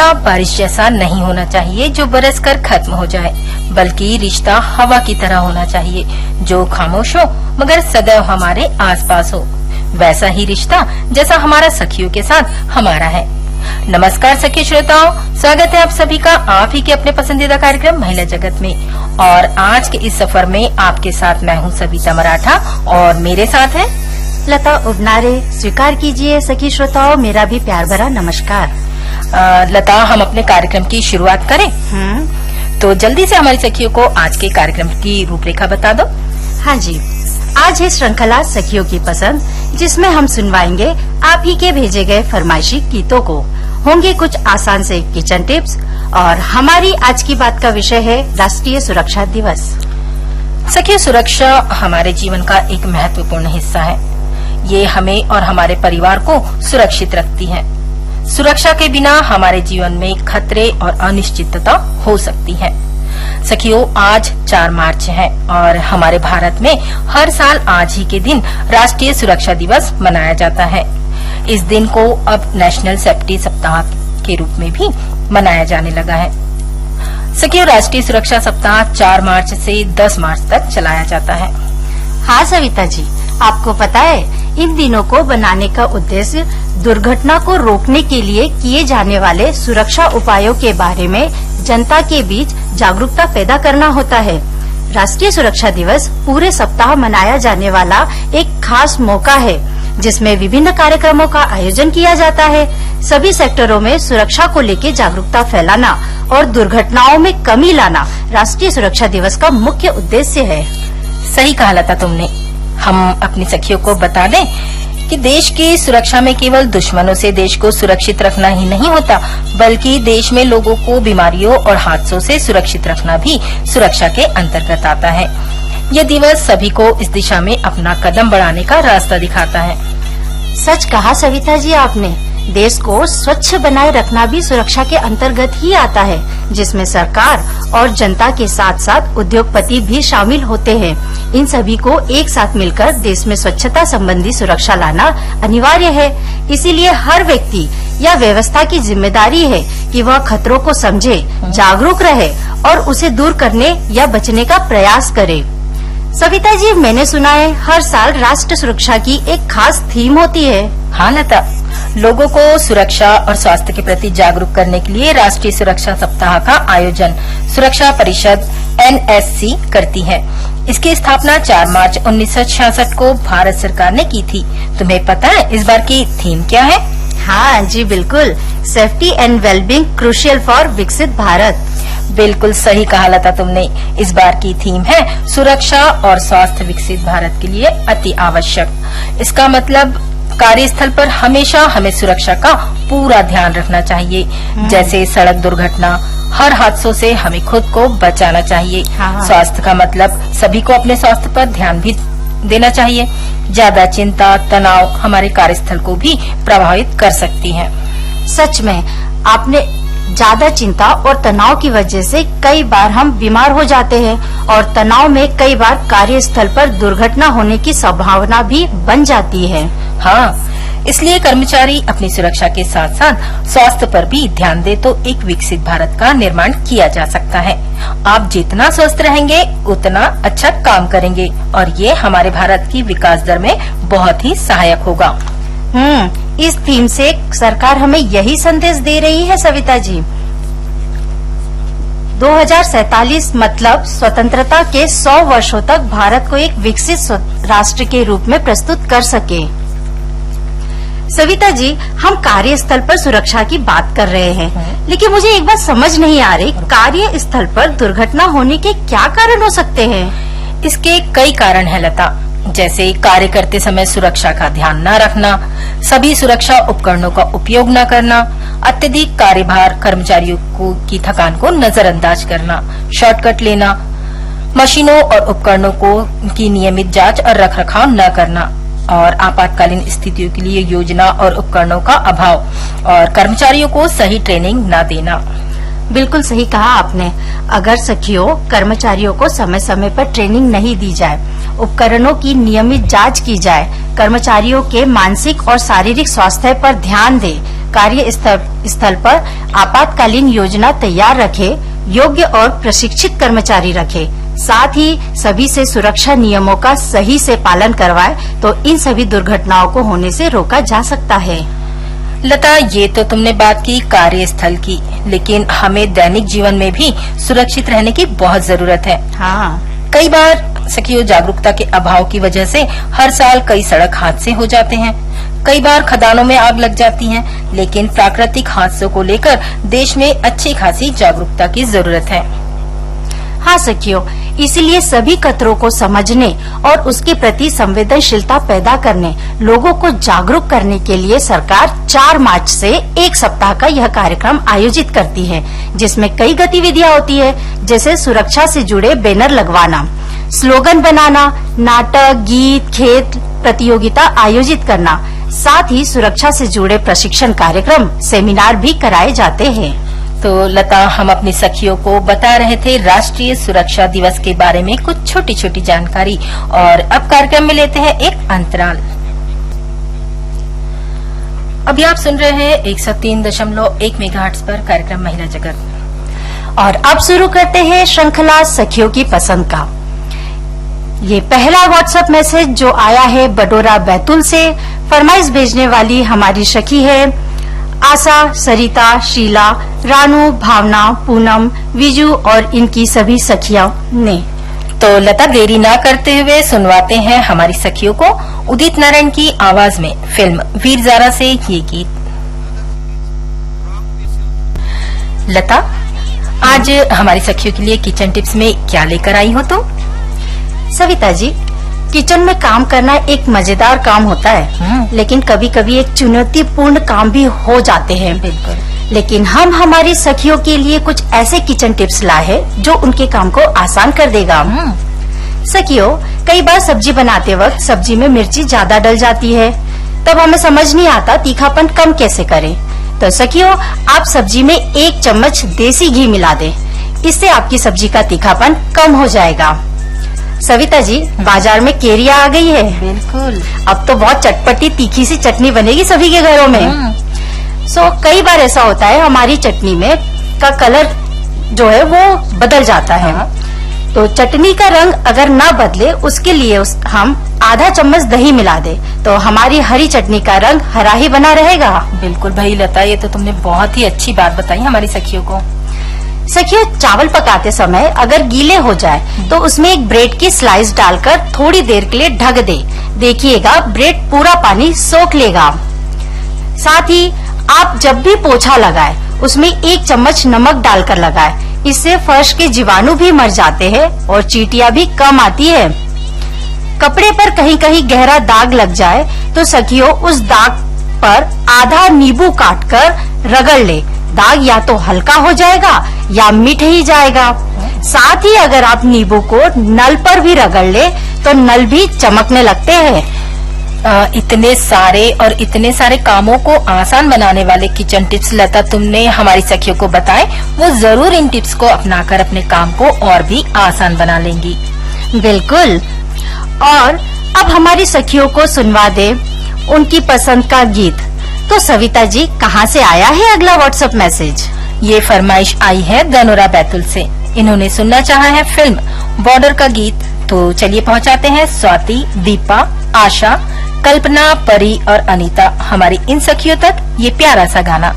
रिश्ता बारिश जैसा नहीं होना चाहिए जो बरस कर खत्म हो जाए, बल्कि रिश्ता हवा की तरह होना चाहिए जो खामोश हो मगर सदैव हमारे आसपास हो। वैसा ही रिश्ता जैसा हमारा सखियों के साथ हमारा है। नमस्कार सखी श्रोताओं, स्वागत है आप सभी का आप ही के अपने पसंदीदा कार्यक्रम महिला जगत में। और आज के इस सफर में आपके साथ मैं हूँ सविता मराठा और मेरे साथ है लता उबनारे। स्वीकार कीजिए सखी श्रोताओं मेरा भी प्यार भरा नमस्कार। लता, हम अपने कार्यक्रम की शुरुआत करें? तो जल्दी से हमारी सखियों को आज के कार्यक्रम की रूपरेखा बता दो। हाँ जी, आज है श्रृंखला सखियों की पसंद, जिसमें हम सुनवाएंगे आप ही के भेजे गए फरमाइशी गीतों को। होंगे कुछ आसान से किचन टिप्स और हमारी आज की बात का विषय है राष्ट्रीय सुरक्षा दिवस। सखियों, सुरक्षा हमारे जीवन का एक महत्वपूर्ण हिस्सा है। ये हमें और हमारे परिवार को सुरक्षित रखती है। सुरक्षा के बिना हमारे जीवन में खतरे और अनिश्चितता हो सकती है। सखियों, आज 4 मार्च है और हमारे भारत में हर साल आज ही के दिन राष्ट्रीय सुरक्षा दिवस मनाया जाता है। इस दिन को अब नेशनल सेफ्टी सप्ताह के रूप में भी मनाया जाने लगा है। सखियों, राष्ट्रीय सुरक्षा सप्ताह 4 मार्च से 10 मार्च तक चलाया जाता है। हाँ सविता जी, आपको पता है इन दिनों को बनाने का उद्देश्य दुर्घटना को रोकने के लिए किए जाने वाले सुरक्षा उपायों के बारे में जनता के बीच जागरूकता पैदा करना होता है। राष्ट्रीय सुरक्षा दिवस पूरे सप्ताह मनाया जाने वाला एक खास मौका है, जिसमें विभिन्न कार्यक्रमों का आयोजन किया जाता है। सभी सेक्टरों में सुरक्षा को लेकर जागरूकता फैलाना और दुर्घटनाओं में कमी लाना राष्ट्रीय सुरक्षा दिवस का मुख्य उद्देश्य है। सही कहा लता तुमने। हम अपनी सखियों को बता दें कि देश की सुरक्षा में केवल दुश्मनों से देश को सुरक्षित रखना ही नहीं होता, बल्कि देश में लोगों को बीमारियों और हादसों से सुरक्षित रखना भी सुरक्षा के अंतर्गत आता है। यह दिवस सभी को इस दिशा में अपना कदम बढ़ाने का रास्ता दिखाता है। सच कहा सविता जी आपने। देश को स्वच्छ बनाए रखना भी सुरक्षा के अंतर्गत ही आता है, जिसमें सरकार और जनता के साथ साथ उद्योगपति भी शामिल होते हैं। इन सभी को एक साथ मिलकर देश में स्वच्छता संबंधी सुरक्षा लाना अनिवार्य है। इसीलिए हर व्यक्ति या व्यवस्था की जिम्मेदारी है कि वह खतरों को समझे, जागरूक रहे और उसे दूर करने या बचने का प्रयास करे। सविता जी, मैंने सुना है हर साल राष्ट्र सुरक्षा की एक खास थीम होती है। हाँ लता, लोगों को सुरक्षा और स्वास्थ्य के प्रति जागरूक करने के लिए राष्ट्रीय सुरक्षा सप्ताह का आयोजन सुरक्षा परिषद NSC करती है। इसकी स्थापना 4 मार्च 1966 को भारत सरकार ने की थी। तुम्हें पता है इस बार की थीम क्या है? हाँ जी बिल्कुल, safety and wellbeing crucial for विकसित भारत। बिल्कुल सही कहा लता तुमने। इस बार की थीम है सुरक्षा और स्वास्थ्य विकसित भारत के लिए अति आवश्यक। इसका मतलब कार्यस्थल पर हमेशा हमें सुरक्षा का पूरा ध्यान रखना चाहिए। जैसे सड़क दुर्घटना, हर हादसों से हमें खुद को बचाना चाहिए। स्वास्थ्य का मतलब सभी को अपने स्वास्थ्य पर ध्यान भी देना चाहिए। ज्यादा चिंता, तनाव हमारे कार्यस्थल को भी प्रभावित कर सकती है। सच में, आपने ज्यादा चिंता और तनाव की वजह से कई बार हम बीमार हो जाते हैं और तनाव में कई बार कार्यस्थल पर दुर्घटना होने की संभावना भी बन जाती है। हाँ, इसलिए कर्मचारी अपनी सुरक्षा के साथ साथ स्वास्थ्य पर भी ध्यान दे तो एक विकसित भारत का निर्माण किया जा सकता है। आप जितना स्वस्थ रहेंगे उतना अच्छा काम करेंगे और ये हमारे भारत की विकास दर में बहुत ही सहायक होगा। इस थीम से सरकार हमें यही संदेश दे रही है सविता जी। 2047 मतलब स्वतंत्रता के 100 वर्षों तक भारत को एक विकसित राष्ट्र के रूप में प्रस्तुत कर सके। सविता जी, हम कार्यस्थल पर सुरक्षा की बात कर रहे हैं, लेकिन मुझे एक बात समझ नहीं आ रही, कार्यस्थल पर दुर्घटना होने के क्या कारण हो सकते हैं? इसके कई कारण है लता, जैसे कार्य करते समय सुरक्षा का ध्यान न रखना, सभी सुरक्षा उपकरणों का उपयोग न करना, अत्यधिक कार्यभार, कर्मचारियों की थकान को नजरअंदाज करना, शॉर्टकट लेना, मशीनों और उपकरणों की नियमित जांच और रखरखाव न करना, और आपातकालीन स्थितियों के लिए योजना और उपकरणों का अभाव, और कर्मचारियों को सही ट्रेनिंग न देना। बिल्कुल सही कहा आपने। अगर सखियों, कर्मचारियों को समय समय पर ट्रेनिंग नहीं दी जाए, उपकरणों की नियमित जांच की जाए, कर्मचारियों के मानसिक और शारीरिक स्वास्थ्य पर ध्यान दे, कार्य स्थल पर आपातकालीन योजना तैयार रखे, योग्य और प्रशिक्षित कर्मचारी रखे, साथ ही सभी से सुरक्षा नियमों का सही से पालन करवाए तो इन सभी दुर्घटनाओं को होने से रोका जा सकता है। लता, ये तो तुमने बात की कार्यस्थल की, लेकिन हमें दैनिक जीवन में भी सुरक्षित रहने की बहुत जरूरत है। हाँ, कई बार सखियों, जागरूकता के अभाव की वजह से हर साल कई सड़क हादसे हो जाते हैं। कई बार खदानों में आग लग जाती है, लेकिन प्राकृतिक हादसों को लेकर देश में अच्छी खासी जागरूकता की जरूरत है। हाँ सखियों, इसीलिए सभी खतरों को समझने और उसके प्रति संवेदनशीलता पैदा करने, लोगों को जागरूक करने के लिए सरकार 4 मार्च से 1 सप्ताह का यह कार्यक्रम आयोजित करती है, जिसमें कई गतिविधियां होती है, जैसे सुरक्षा से जुड़े बैनर लगवाना, स्लोगन बनाना, नाटक, गीत, खेल प्रतियोगिता आयोजित करना, साथ ही सुरक्षा से जुड़े प्रशिक्षण कार्यक्रम, सेमिनार भी कराए जाते हैं। तो लता, हम अपनी सखियों को बता रहे थे राष्ट्रीय सुरक्षा दिवस के बारे में कुछ छोटी छोटी जानकारी, और अब कार्यक्रम में लेते हैं एक अंतराल। अभी आप सुन रहे हैं 103.1 मेगाहर्ट्ज पर कार्यक्रम महिला जगत, और अब शुरू करते हैं श्रृंखला सखियों की पसंद का। ये पहला व्हाट्सएप मैसेज जो आया है बडोरा बैतूल से। फरमाइश भेजने वाली हमारी सखी है आशा, सरिता, शीला, रानू, भावना, पूनम, विजू और इनकी सभी सखियों ने। तो लता, देरी ना करते हुए सुनवाते हैं हमारी सखियों को उदित नारायण की आवाज में फिल्म वीर ज़ारा से ये गीत। लता, आज हमारी सखियों के लिए किचन टिप्स में क्या लेकर आई हो तुम? सविता जी, किचन में काम करना एक मजेदार काम होता है, लेकिन कभी कभी एक चुनौतीपूर्ण काम भी हो जाते हैं। बिल्कुल। लेकिन हम हमारी सखियों के लिए कुछ ऐसे किचन टिप्स लाए हैं जो उनके काम को आसान कर देगा। सखियों, कई बार सब्जी बनाते वक्त सब्जी में मिर्ची ज्यादा डल जाती है, तब हमें समझ नहीं आता तीखापन कम कैसे करें। तो सखियों, आप सब्जी में 1 चम्मच देसी घी मिला दें, इससे आपकी सब्जी का तीखापन कम हो जाएगा। सविता जी, बाजार में केरिया आ गई है। बिल्कुल। अब तो बहुत चटपटी तीखी सी चटनी बनेगी सभी के घरों में। कई बार ऐसा होता है हमारी चटनी में का कलर जो है वो बदल जाता है। तो चटनी का रंग अगर ना बदले उसके लिए हम आधा चम्मच दही मिला दे तो हमारी हरी चटनी का रंग हरा ही बना रहेगा। बिल्कुल भाई लता, ये तो तुमने बहुत ही अच्छी बात बताई हमारी सखियों को। सखियों, चावल पकाते समय अगर गीले हो जाए तो उसमें एक ब्रेड की स्लाइस डालकर थोड़ी देर के लिए ढक दे। देखिएगा ब्रेड पूरा पानी सोख लेगा। साथ ही आप जब भी पोछा लगाए उसमें 1 चम्मच नमक डालकर लगाए, इससे फर्श के जीवाणु भी मर जाते हैं और चींटियां भी कम आती है। कपड़े पर कहीं कहीं गहरा दाग लग जाए तो सखियों, उस दाग पर आधा नींबू काटकर रगड़ ले, दाग या तो हल्का हो जाएगा या मिट ही जाएगा। साथ ही अगर आप नींबू को नल पर भी रगड़ ले तो नल भी चमकने लगते हैं। इतने सारे कामों को आसान बनाने वाले किचन टिप्स लता तुमने हमारी सखियों को बताए, वो जरूर इन टिप्स को अपनाकर अपने काम को और भी आसान बना लेंगी। बिल्कुल। और अब हमारी सखियों को सुनवा दे उनकी पसंद का गीत। तो सविता जी, कहाँ से आया है अगला व्हाट्सएप मैसेज? ये फरमाइश आई है धनोरा बैतूल से। इन्होंने सुनना चाहा है फिल्म बॉर्डर का गीत। तो चलिए पहुंचाते हैं स्वाति, दीपा, आशा, कल्पना, परी और अनीता, हमारी इन सखियों तक ये प्यारा सा गाना।